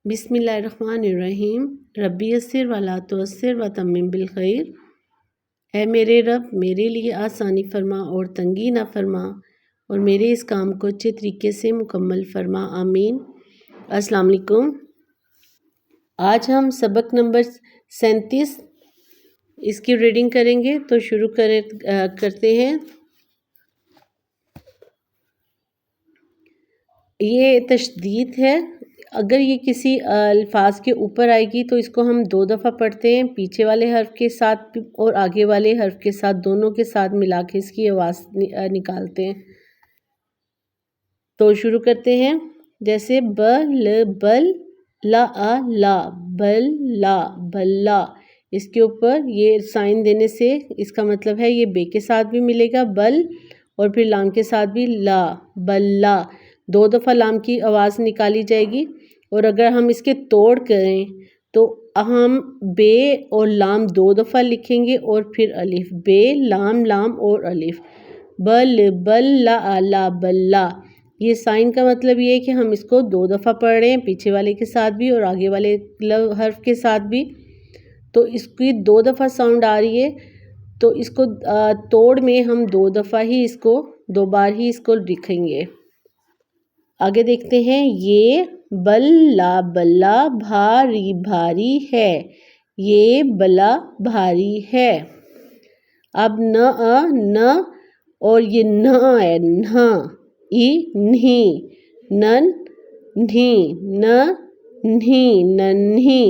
بسم اللہ الرحمن الرحیم۔ ربی یسر ولا تعسر وتمم بالخیر۔ اے میرے رب میرے لیے آسانی فرما اور تنگی نہ فرما، اور میرے اس کام کو اچھے طریقے سے مکمل فرما، آمین۔ السلام علیکم۔ آج ہم سبق نمبر 37 اس کی ریڈنگ کریں گے، تو شروع کرتے ہیں۔ یہ تشدید ہے، اگر یہ کسی الفاظ کے اوپر آئے گی تو اس کو ہم 2 دفعہ پڑھتے ہیں، پیچھے والے حرف کے ساتھ اور آگے والے حرف کے ساتھ، دونوں کے ساتھ ملا کے اس کی آواز نکالتے ہیں۔ تو شروع کرتے ہیں۔ جیسے بل لا لا، بل لا بلا، اس کے اوپر یہ سائن دینے سے اس کا مطلب ہے یہ بے کے ساتھ بھی ملے گا بل، اور پھر لام کے ساتھ بھی لا، بلا، 2 دفعہ لام کی آواز نکالی جائے گی۔ اور اگر ہم اس کے توڑ کریں تو ہم بے اور لام 2 دفعہ لکھیں گے اور پھر الف، بے لام لام اور الف، بل لا لا بلا۔ یہ سائن کا مطلب یہ ہے کہ ہم اس کو 2 دفعہ پڑھ رہے ہیں، پیچھے والے کے ساتھ بھی اور آگے والے حرف کے ساتھ بھی، تو اس کی 2 دفعہ ساؤنڈ آ رہی ہے، تو اس کو توڑ میں ہم 2 دفعہ ہی اس کو 2 بار ہی اس کو لکھیں گے۔ آگے دیکھتے ہیں۔ یہ بلا بلا بھاری بھاری ہے، یہ بلا بھاری ہے۔ اب نہ اور یہ نہ ہے، نہ ای نہیں، نن نہیں، ننھی۔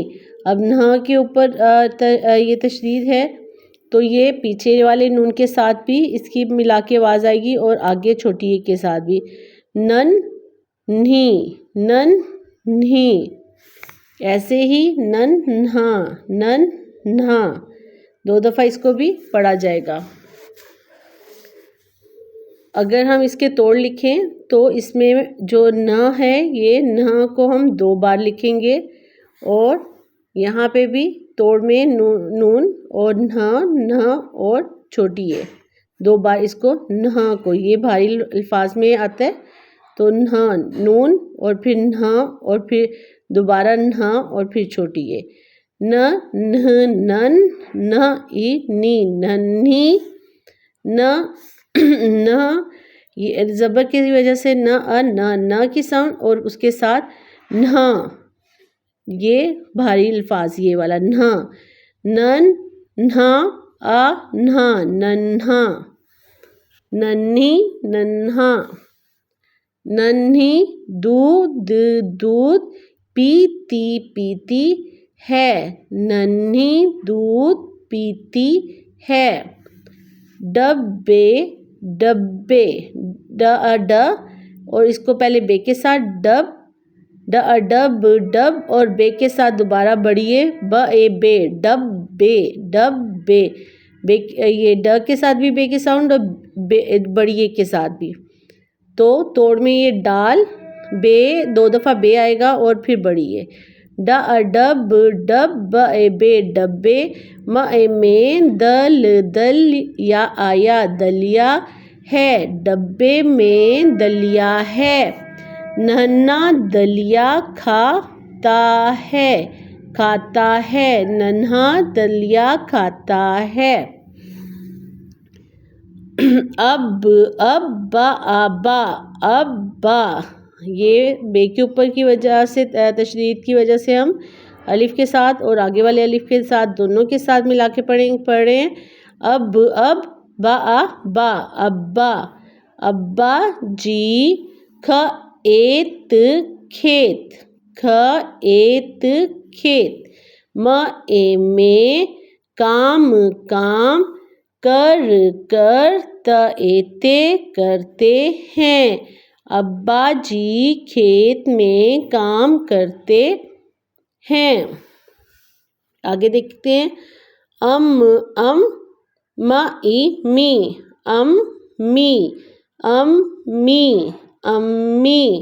اب نہ کے اوپر یہ تشدید ہے، تو یہ پیچھے والے نون کے ساتھ بھی اس کی ملا کے آواز آئے گی اور آگے چھوٹی ای کے ساتھ بھی، نن نہیں۔ ایسے ہی نن نہا، 2 دفعہ اس کو بھی پڑھا جائے گا۔ اگر ہم اس کے توڑ لکھیں تو اس میں جو نہ ہے، یہ نہ کو ہم 2 بار لکھیں گے، اور یہاں پہ بھی توڑ میں نون اور نہ اور چھوٹی ہے، 2 بار اس کو نہ کو، یہ بھاری الفاظ میں آتا ہے، تو نون اور پھر نہ اور پھر دوبارہ نہ اور پھر چھوٹی ہے، نن نہ ای نی، ننھی، نہ یہ زبر کی وجہ سے نہ کی ساؤنڈ، اور اس کے ساتھ نہ، یہ بھاری الفاظ یہ والا نہ، نن نہ ننھا، ننھی ننھا، ننھی دودھ پیتی ہے، ننھی دودھ پیتی ہے۔ ڈبے ڈ اور اس کو پہلے بے کے ساتھ ڈب اور بے کے ساتھ دوبارہ بڑھیے، بے ڈبے، یہ ڈ کے ساتھ بھی بے کے ساؤنڈ اور بڑھیے کے ساتھ بھی، تو توڑ میں یہ ڈال بے 2 دفعہ بے آئے گا اور پھر بڑھیے، ڈب بے ڈبے، میں دل یا آیا دلیا ہے، ڈبے میں دلیا ہے۔ ننھا دلیا کھاتا ہے، ننھا دلیا کھاتا ہے۔ اب با، یہ بے کے اوپر کی وجہ سے تشدید کی وجہ سے ہم الف کے ساتھ اور آگے والے الف کے ساتھ دونوں کے ساتھ ملا کے پڑھ رہے ہیں۔ اب ابا، ابا جی کھیت، میں کام کرتے ہیں، ابا جی کھیت میں کام کرتے ہیں۔ آگے دیکھتے ہیں۔ امی،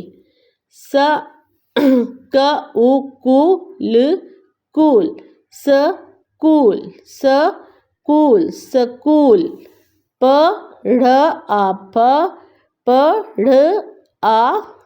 سکول،